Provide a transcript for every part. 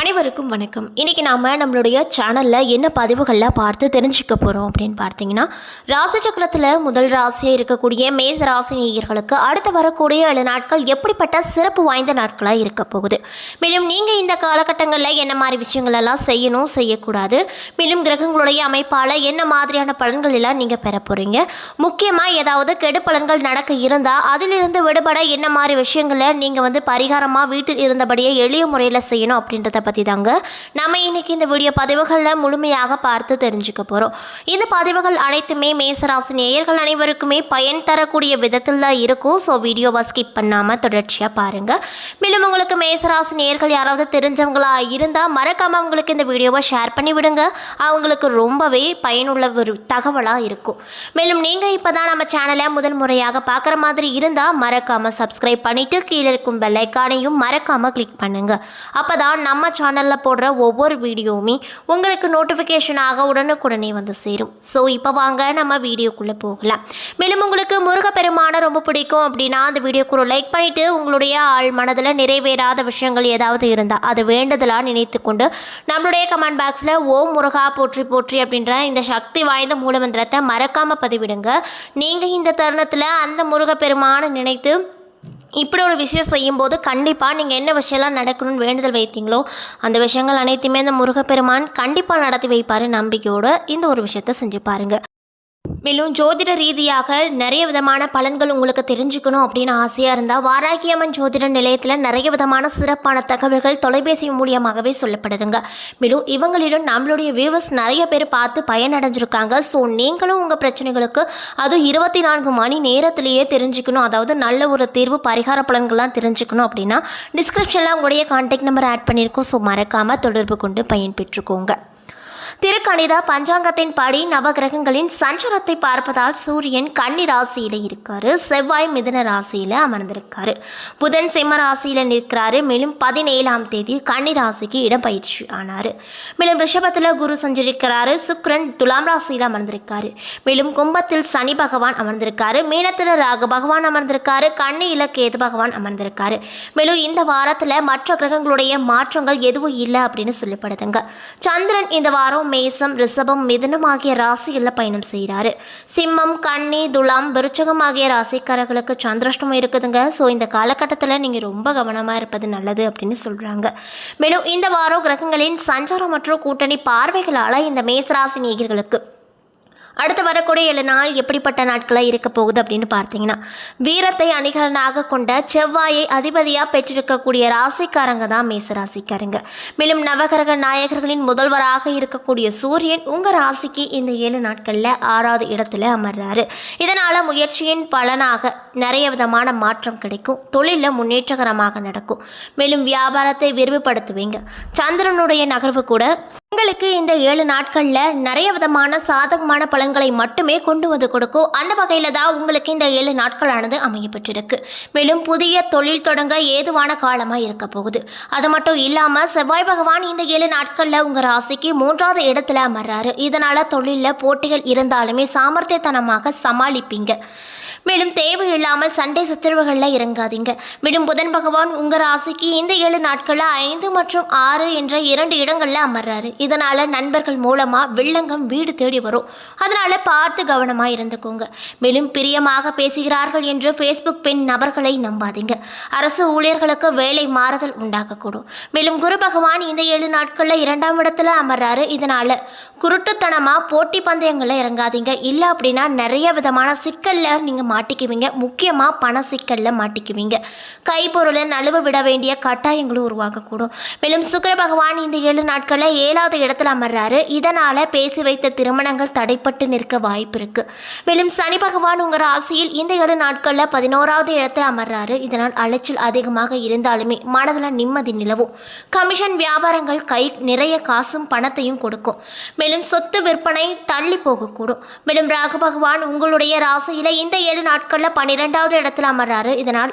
அனைவருக்கும் வணக்கம். இன்றைக்கி நாம் நம்மளுடைய சேனலில் என்ன பதிவுகளில் பார்த்து தெரிஞ்சுக்க போகிறோம் அப்படின்னு பார்த்தீங்கன்னா, ராசி சக்கரத்தில் முதல் ராசியாக இருக்கக்கூடிய மேச ராசி நேயர்களுக்கு அடுத்து வரக்கூடிய 7 நாட்கள் எப்படிப்பட்ட சிறப்பு வாய்ந்த நாட்களாக இருக்க போகுது. மேலும் நீங்கள் இந்த காலகட்டங்களில் என்ன மாதிரி விஷயங்கள் எல்லாம் செய்யணும், செய்யக்கூடாது, மேலும் கிரகங்களுடைய அமைப்பால் என்ன மாதிரியான பலன்கள் எல்லாம் நீங்கள் பெற போகிறீங்க, முக்கியமாக ஏதாவது கெடு பலன்கள் நடக்க இருந்தால் அதிலிருந்து விடுபட என்ன மாதிரி விஷயங்களை நீங்கள் பரிகாரமாக வீட்டில் இருந்தபடியே எளிய முறையில் செய்யணும் அப்படின்றத பற்றி தாங்க நம்ம இன்னைக்கு இந்த வீடியோ பதிவுகளில் முழுமையாக பார்த்து தெரிஞ்சுக்க போகிறோம். இந்த பதிவுகள் அனைத்துமே மேசராசி நேயர்கள் அனைவருக்குமே பயன் தரக்கூடிய விதத்தில் தான் இருக்கும். ஸோ வீடியோவை ஸ்கிப் பண்ணாமல் தொடர்ச்சியாக பாருங்கள். மேலும் உங்களுக்கு மேசராசி நேயர்கள் யாராவது தெரிஞ்சவங்களாக இருந்தால் மறக்காமல் அவங்களுக்கு இந்த வீடியோவை ஷேர் பண்ணி விடுங்க. அவங்களுக்கு ரொம்பவே பயனுள்ள ஒரு தகவலாக இருக்கும். மேலும் நீங்கள் இப்போ தான் நம்ம சேனலை முதல் முறையாக பார்க்குற மாதிரி இருந்தால் மறக்காமல் சப்ஸ்கிரைப் பண்ணிவிட்டு கீழே இருக்கும் பெல் ஐக்கானையும் மறக்காமல் கிளிக் பண்ணுங்கள். அப்போ தான் நம்ம சேனலில் போடுற ஒவ்வொரு வீடியோவுமே உங்களுக்கு நோட்டிஃபிகேஷனாக உடனுக்குடனே வந்து சேரும். ஸோ இப்போ வாங்க நம்ம வீடியோக்குள்ளே போகலாம். மேலும் உங்களுக்கு முருகப்பெருமானை ரொம்ப பிடிக்கும் அப்படின்னா அந்த வீடியோக்கு ஒரு லைக் பண்ணிவிட்டு உங்களுடைய ஆள் மனதில் நிறைவேறாத விஷயங்கள் ஏதாவது இருந்தால் அது வேண்டுதலாக நினைத்து கொண்டு நம்மளுடைய கமெண்ட் பாக்ஸில் ஓம் முருகா போற்றி போற்றி அப்படின்ற இந்த சக்தி வாய்ந்த மூலமந்திரத்தை மறக்காமல் பதிவிடுங்க. நீங்கள் இந்த தருணத்தில் அந்த முருகப்பெருமானை நினைத்து இப்படி ஒரு விஷயம் செய்யும்போது கண்டிப்பாக நீங்கள் என்ன விஷயம்லாம் நடக்கணும்னு வேண்டுதல் வைத்தீங்களோ அந்த விஷயங்கள் அனைத்துமே அந்த முருகப்பெருமான் கண்டிப்பாக நடத்தி வைப்பார். நம்பிக்கையோடு இந்த ஒரு விஷயத்தை செஞ்சு பாருங்கள். மேலும் ஜோதிட ரீதியாக நிறைய விதமான பலன்கள் உங்களுக்கு தெரிஞ்சுக்கணும் அப்படின்னு ஆசையாக இருந்தால் வாராகியம்மன் ஜோதிட நிலையத்தில் நிறைய விதமான சிறப்பான தகவல்கள் தொலைபேசி மூலியமாகவே சொல்லப்படுதுங்க. மேலும் இவங்களிடம் நம்மளுடைய வியூவர்ஸ் நிறைய பேர் பார்த்து பயனடைஞ்சிருக்காங்க. ஸோ நீங்களும் உங்கள் பிரச்சனைகளுக்கு அதுவும் 24 மணி நேரத்திலேயே தெரிஞ்சுக்கணும், அதாவது நல்ல ஒரு தீர்வு பரிகார பலன்கள்லாம் தெரிஞ்சுக்கணும் அப்படின்னா டிஸ்கிரிப்ஷனில் உங்களுடைய கான்டாக்ட் நம்பர் ஆட் பண்ணியிருக்கோம். ஸோ மறக்காமல் தொடர்பு கொண்டு பயன்பெற்றுக்கோங்க. திருக்கணித பஞ்சாங்கத்தின் படி நவகிரகங்களின் சஞ்சாரத்தை பார்ப்பதால் சூரியன் கன்னி ராசியில் இருக்காரு, செவ்வாய் மிதுன ராசியில் அமர்ந்திருக்காரு, புதன் சிம்ம ராசியில் நிற்கிறாரு. மேலும் 17ஆம் தேதி கன்னி ராசிக்கு இடப்பயிற்சி ஆனார். மேலும் ரிஷபத்தில் குரு சஞ்சரிக்கிறாரு, சுக்கிரன் துலாம் ராசியில் அமர்ந்திருக்காரு. மேலும் கும்பத்தில் சனி பகவான் அமர்ந்திருக்காரு, மீனத்தில் ராகு பகவான் அமர்ந்திருக்காரு, கன்னியில் கேது பகவான் அமர்ந்திருக்காரு. மேலும் இந்த வாரத்தில் மற்ற கிரகங்களுடைய மாற்றங்கள் எதுவும் இல்லை அப்படின்னு சொல்லப்படுதுங்க. சந்திரன் இந்த வாரம் மேசம், ரிஷபம், மிதுனம் ஆகிய ராசிகளில் பயணம் செய்கிறாரு. சிம்மம், கன்னி, துலாம், விருச்சகம் ஆகிய ராசிக்காரர்களுக்கு சந்திராஷ்டமம் இருக்குதுங்க. ஸோ இந்த காலகட்டத்தில் நீங்கள் ரொம்ப கவனமாக இருப்பது நல்லது அப்படின்னு சொல்கிறாங்க. மேலும் இந்த வாரம் கிரகங்களின் சஞ்சாரம் மற்றும் கூட்டணி பார்வைகளால் இந்த மேசராசி நேயர்களுக்கு அடுத்து வரக்கூடிய 7 நாள் எப்படிப்பட்ட நாட்களாக இருக்க போகுது அப்படின்னு பார்த்தீங்கன்னா, வீரத்தை அணிகலனாக கொண்ட செவ்வாயை அதிபதியாக பெற்றிருக்கக்கூடிய ராசிக்காரங்க தான் மேசராசிக்காரங்க. மேலும் நவகிரக நாயகர்களின் முதல்வராக இருக்கக்கூடிய சூரியன் உங்கள் ராசிக்கு இந்த 7 நாட்களில் 6வது இடத்துல அமர்றாரு. இதனால் முயற்சியின் பலனாக நிறைய விதமான மாற்றம் கிடைக்கும், தொழிலில் முன்னேற்றகரமாக நடக்கும். மேலும் வியாபாரத்தை விரிவுபடுத்துவீங்க. சந்திரனுடைய நகர்வு கூட உங்களுக்கு இந்த 7 நாட்களில் நிறைய விதமான சாதகமான பலன்களை மட்டுமே கொண்டு வந்து கொடுக்கும். அந்த வகையில் தான் உங்களுக்கு இந்த 7 நாட்களானது அமையப்பட்டிருக்கு. மேலும் புதிய தொழில் தொடங்க ஏதுவான காலமாக இருக்க போகுது. அது மட்டும் இல்லாமல் செவ்வாய் பகவான் இந்த 7 நாட்களில் உங்கள் ராசிக்கு 3வது இடத்துல அமர்றாரு. இதனால் தொழிலில் போட்டிகள் இருந்தாலுமே சாமர்த்தியத்தனமாக சமாளிப்பீங்க. மேலும் தேவையில்லாமல் சண்டை சச்சரவுகளில் இறங்காதீங்க. மேலும் புதன் பகவான் உங்கள் ராசிக்கு இந்த 7 நாட்களில் 5 மற்றும் 6 என்ற 2 இடங்களில் அமர்றாரு. இதனால் நண்பர்கள் மூலமாக வில்லங்கம் வீடு தேடி வரும். அதனால் பார்த்து கவனமாக இருந்துக்கோங்க. மேலும் பிரியமாக பேசுகிறார்கள் என்று ஃபேஸ்புக் பெண் நபர்களை நம்பாதீங்க. அரசு ஊழியர்களுக்கு வேலை மாறுதல் உண்டாக்கக்கூடும். மேலும் குரு பகவான் இந்த 7 நாட்களில் 2ஆம் இடத்துல அமர்றாரு. இதனால் குருட்டுத்தனமாக போட்டி பந்தயங்களில் இறங்காதீங்க. இல்லை அப்படின்னா நிறைய விதமான சிக்கலில் நீங்கள் மாட்டிக்குவீங்க. முக்கியமாக பண சிக்கலில் மாட்டிக்குவீங்க. கைப்பொருளை நழுவ விட வேண்டிய கட்டாயங்களும் உருவாக்கக்கூடும். மேலும் சுக்கிர பகவான் இந்த 7 நாட்களில் 7வது இடத்துல அமர்றாரு. இதனால் பேசி வைத்த திருமணங்கள் தடைப்பட்டு நிற்க வாய்ப்பு இருக்குது. மேலும் சனி பகவான் உங்கள் ராசியில் இந்த 7 நாட்களில் 11வது இடத்துல அமர்றாரு. இதனால் அலைச்சல் அதிகமாக இருந்தாலுமே மனதில் நிம்மதி நிலவும். கமிஷன் வியாபாரங்கள் கை நிறைய காசும் பணத்தையும் கொடுக்கும். மேலும் சொத்து விற்பனை தள்ளி போகக்கூடும். மேலும் ராகு பகவான் உங்களுடைய ராசியில் இந்த 7 நாட்களில் 12வது இடத்துல அமர்றாரு. இதனால்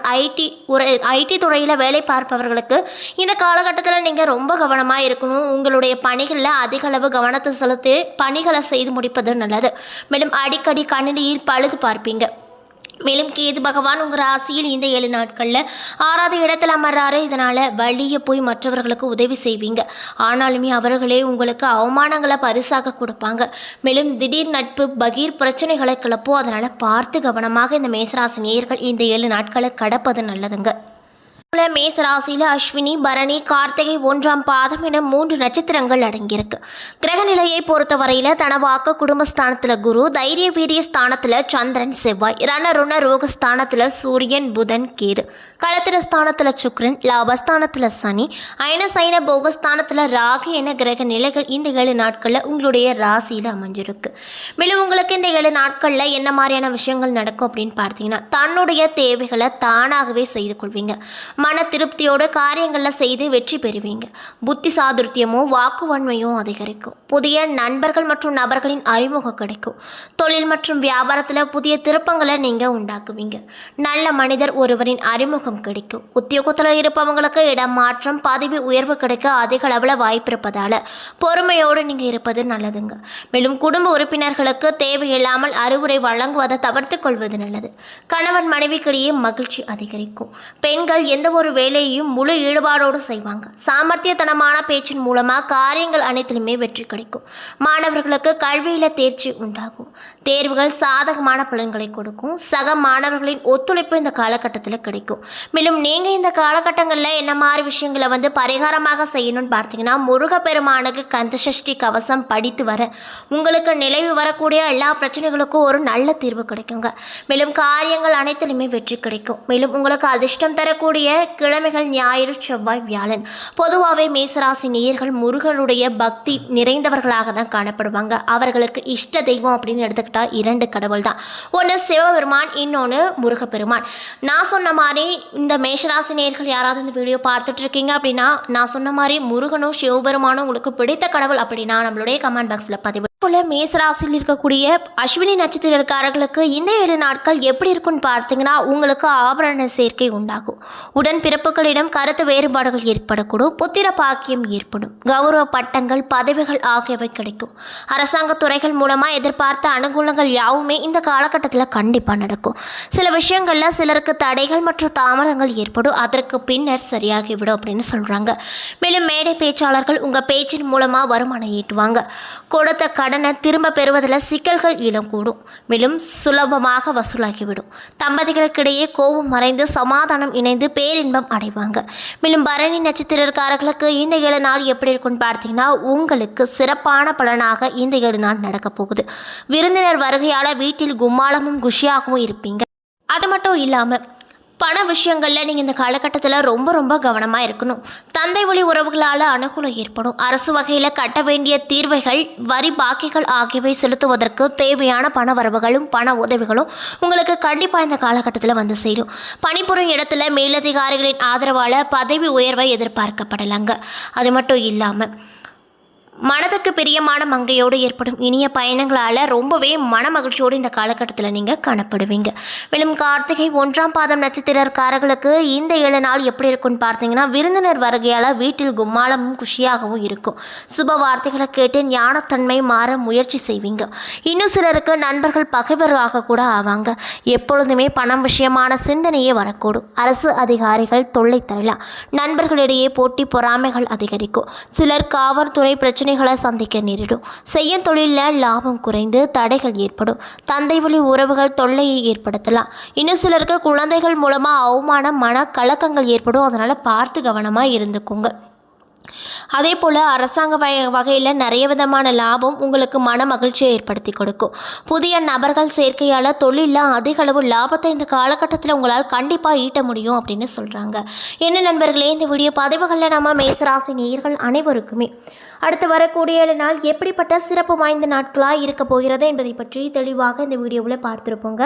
ஐடி துறையில் வேலை பார்ப்பவர்களுக்கு இந்த காலகட்டத்தில் நீங்கள் ரொம்ப கவனமாக இருக்கணும். உங்களுடைய பணிகளில் அதிக அளவு கவனத்தை செலுத்தி பணிகளை செய்து முடிப்பது நல்லது. மேலும் அடிக்கடி கணினியில் பழுது பார்ப்பீங்க. மேலும் கேது பகவான் உங்கள் ராசியில் இந்த 7 நாட்களில் 6வது இடத்துல அமர்றாரு. இதனால் வழியே போய் மற்றவர்களுக்கு உதவி செய்வீங்க. ஆனாலுமே அவர்களே உங்களுக்கு அவமானங்களை பரிசாக கொடுப்பாங்க. மேலும் திடீர் நட்பு பகீர் பிரச்சனைகளை கிளப்போ. அதனால் பார்த்து கவனமாக இந்த மேசராசி நேயர்கள் இந்த 7 நாட்களை கடப்பது நல்லதுங்க. மேச ராசியில் அஸ்வினி பரணி கார்த்திகை 1ஆம் பாதம் என 3 நட்சத்திரங்கள் அடங்கியிருக்கு. கிரக நிலையை பொறுத்தவரையில் தனவாக்க குடும்பஸ்தானத்தில் குரு, தைரிய வீரிய ஸ்தானத்தில் சந்திரன் செவ்வாய், ரணருண ரோக ஸ்தானத்தில் சூரியன் புதன் கேது, களத்திர ஸ்தானத்தில் சுக்கிரன், லாபஸ்தானத்தில் சனி, அயனசைன போகஸ்தானத்தில் ராகு என கிரக நிலைகள் இந்த 7 நாட்களில் உங்களுடைய ராசியில் அமைஞ்சிருக்கு. மேலும் உங்களுக்கு இந்த 7 நாட்களில் என்ன மாதிரியான விஷயங்கள் நடக்கும் அப்படின்னு பார்த்தீங்கன்னா, தன்னுடைய தேவைகளை தானாகவே செய்து கொள்வீங்க. மன திருப்தியோட காரியங்களில் செய்து வெற்றி பெறுவீங்க. புத்தி சாதுர்த்தியமும் வாக்குவன்மையும் அதிகரிக்கும். புதிய நண்பர்கள் மற்றும் நபர்களின் அறிமுகம் கிடைக்கும். தொழில் மற்றும் வியாபாரத்தில் புதிய திருப்பங்களை நீங்கள் உண்டாக்குவீங்க. நல்ல மனிதர் ஒருவரின் அறிமுகம் கிடைக்கும். உத்தியோகத்தில் இருப்பவங்களுக்கு இடமாற்றம் பதவி உயர்வு கிடைக்க அதிக அளவில் வாய்ப்பு இருப்பதால் பொறுமையோடு நீங்கள் இருப்பது நல்லதுங்க. மேலும் குடும்ப உறுப்பினர்களுக்கு தேவையில்லாமல் அறிவுரை வழங்குவதை தவிர்த்து கொள்வது நல்லது. கணவன் மனைவிக்கிடையே மகிழ்ச்சி அதிகரிக்கும். பெண்கள் எந்த ஒரு வேலையையும் முழு ஈடுபாடோடு செய்வாங்க. சாமர்த்தியத்தனமான பேச்சின் மூலமாக காரியங்கள் அனைத்திலுமே வெற்றி கிடைக்கும். மாணவர்களுக்கு கல்வியில் தேர்ச்சி உண்டாகும். தேர்வுகள் சாதகமான பலன்களை கொடுக்கும். சக மாணவர்களின் ஒத்துழைப்பு இந்த காலகட்டத்தில் கிடைக்கும். மேலும் நீங்கள் இந்த காலகட்டங்களில் என்ன மாதிரி விஷயங்களை பரிகாரமாக செய்யணும்னு பார்த்தீங்கன்னா, முருகப்பெருமானுக்கு கந்தசஷ்டி கவசம் படித்து வர உங்களுக்கு நிலவி வரக்கூடிய எல்லா பிரச்சனைகளுக்கும் ஒரு நல்ல தீர்வு கிடைக்குங்க. மேலும் காரியங்கள் அனைத்திலுமே வெற்றி கிடைக்கும். மேலும் உங்களுக்கு அதிர்ஷ்டம் தரக்கூடிய கிழமைகள் ஞாயிறு, செவ்வாய், வியாழன். பொதுவாகவே மேசராசி நேயர்கள் முருகனுடைய பக்தி நிறைந்தவர்களாக தான் காணப்படுவாங்க. அவர்களுக்கு இஷ்ட தெய்வம் அப்படின்னு எடுத்துக்கிட்டா 2 கடவுள் தான். ஒன்று சிவபெருமான், இன்னொன்று முருகப்பெருமான். நான் சொன்ன மாதிரி இந்த மேஷராசி நேயர்கள் யாராவது இந்த வீடியோ பார்த்துட்டு இருக்கீங்க அப்படின்னா, நான் சொன்ன மாதிரி முருகனும் சிவபெருமானும் உங்களுக்கு பிடித்த கடவுள் அப்படின்னா நம்மளுடைய கமெண்ட் பாக்ஸில் பதிவு போல. மேசராசியில் இருக்கக்கூடிய அஸ்வினி நட்சத்திரக்காரர்களுக்கு இந்த 7 நாட்கள் எப்படி இருக்குன்னு பார்த்தீங்கன்னா, உங்களுக்கு ஆபரண சேர்க்கை உண்டாகும். உடன் பிறப்புகளிடம் கருத்து வேறுபாடுகள் ஏற்படக்கூடும். புத்திர பாக்கியம் ஏற்படும். கௌரவ பட்டங்கள் பதவிகள் ஆகியவை கிடைக்கும். அரசாங்க துறைகள் மூலமாக எதிர்பார்த்த அனுகூலங்கள் யாவுமே இந்த காலகட்டத்தில் கண்டிப்பாக நடக்கும். சில விஷயங்களில் சிலருக்கு தடைகள் மற்றும் தாமதங்கள் ஏற்படும். அதற்கு பின்னர் சரியாகிவிடும் அப்படின்னு சொல்கிறாங்க. மேலும் மேடை பேச்சாளர்கள் உங்கள் பேச்சின் மூலமாக வருமானம் ஈட்டுவாங்க. கொடுத்த கடனை திரும்ப பெறுவதில் சிக்கல்கள் இளங்கூடும். மேலும் சுலபமாக வசூலாகிவிடும். தம்பதிகளுக்கிடையே கோபம் மறைந்து சமாதானம் இணைந்து பேரின்பம் அடைவாங்க. மேலும் பரணி நட்சத்திரக்காரர்களுக்கு இந்த 7 நாள் எப்படி இருக்குன்னு பார்த்தீங்கன்னா, உங்களுக்கு சிறப்பான பலனாக இந்த 7 நாள் நடக்க போகுது. விருந்தினர் வருகையால் வீட்டில் கும்மாளமும் குஷியாகவும் இருப்பீங்க. அது மட்டும் இல்லாமல் பண விஷயங்களில் நீங்கள் இந்த காலகட்டத்தில் ரொம்ப கவனமாக இருக்கணும். தந்தை வழி உறவுகளால் அனுகூலம் ஏற்படும். அரசு வகையில் கட்ட வேண்டிய தீர்வைகள், வரி பாக்கிகள் ஆகியவை செலுத்துவதற்கு தேவையான பண வரவுகளும் பண உதவிகளும் உங்களுக்கு கண்டிப்பாக இந்த காலகட்டத்தில் சேரும். பணிபுரியும் இடத்துல மேலதிகாரிகளின் ஆதரவால் பதவி உயர்வை எதிர்பார்க்கப்படலாங்க. அது மட்டும் இல்லாமல் மனதுக்கு பிரியமான மங்கையோடு ஏற்படும் இனிய பயணங்களால் ரொம்பவே மன மகிழ்ச்சியோடு இந்த காலகட்டத்தில் நீங்கள் காணப்படுவீங்க. மேலும் கார்த்திகை 1ஆம் பாதம் நட்சத்திரக்காரர்களுக்கு இந்த 7 நாள் எப்படி இருக்குன்னு பார்த்தீங்கன்னா, விருந்தினர் வருகையால் வீட்டில் கும்மாளமும் குஷியாகவும் இருக்கும். சுப வார்த்தைகளை கேட்டு ஞானத்தன்மை மாற முயற்சி செய்வீங்க. இன்னும் சிலருக்கு நண்பர்கள் பகைவராக கூட ஆவாங்க. எப்பொழுதுமே பணம் விஷயமான சிந்தனையே வரக்கூடும். அரசு அதிகாரிகள் தொல்லை தரலாம். நண்பர்களிடையே போட்டி பொறாமைகள் அதிகரிக்கும். சிலர் காவல்துறை பிரச்சனை சந்திக்க நேரிடும். செய்யும் தொழிலில் லாபம் குறைந்து தடைகள் ஏற்படும். தந்தை வழி உறவுகள் தொல்லையை ஏற்படுத்தலாம். இன்னும் சிலருக்கு குழந்தைகள் மூலமாக அவமானம் மன கலக்கங்கள் ஏற்படும். அதனால் பார்த்து கவனமாக இருந்துக்குங்க. அதே போல் அரசாங்க வகையில் நிறைய விதமான லாபம் உங்களுக்கு மன மகிழ்ச்சியை ஏற்படுத்தி கொடுக்கும். புதிய நபர்கள் சேர்க்கையால் தொழிலில் அதிக அளவு லாபத்தை இந்த காலகட்டத்தில் உங்களால் கண்டிப்பாக ஈட்ட முடியும் அப்படின்னு சொல்கிறாங்க. என்ன நண்பர்களே, இந்த வீடியோ பதிவுகளில் நம்ம மேசராசி நேயர்கள் அனைவருக்குமே அடுத்து வரக்கூடிய 7 நாள் எப்படிப்பட்ட சிறப்பு வாய்ந்த நாட்களாக இருக்க போகிறது என்பதை பற்றி தெளிவாக இந்த வீடியோவில் பார்த்துருப்போங்க.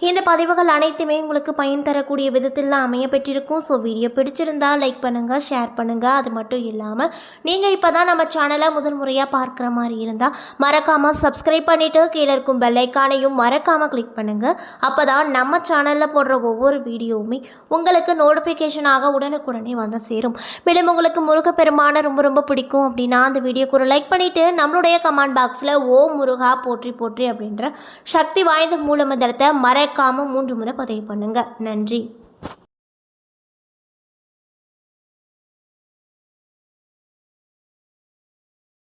இந்த பதிவுகள் அனைத்துமே உங்களுக்கு பயன் தரக்கூடிய விதத்தில் அமைய பெற்றிருக்கும். ஸோ வீடியோ பிடிச்சிருந்தால் லைக் பண்ணுங்கள், ஷேர் பண்ணுங்கள். அது மட்டும் இல்லாமல் இல்லாமல் நீங்கள் இப்போ தான் நம்ம சேனலை முதல் முறையாக பார்க்குற மாதிரி இருந்தால் மறக்காமல் சப்ஸ்கிரைப் பண்ணிவிட்டு கீழே இருக்கும் பெல் ஐக்கானையும் மறக்காமல் கிளிக் பண்ணுங்கள். அப்போ தான் நம்ம சேனலில் போடுற ஒவ்வொரு வீடியோவுமே உங்களுக்கு நோட்டிஃபிகேஷனாக உடனுக்குடனே வந்து சேரும். மேலும் உங்களுக்கு முருகப்பெருமானை ரொம்ப ரொம்ப பிடிக்கும் அப்படின்னா அந்த வீடியோக்கு ஒரு லைக் பண்ணிவிட்டு நம்மளுடைய கமெண்ட் பாக்ஸில் ஓம் முருகா போற்றி போற்றி அப்படின்ற சக்தி வாய்ந்த மூலமந்திரத்தை மறக்காமல் 3 முறை பதிவு பண்ணுங்கள். நன்றி.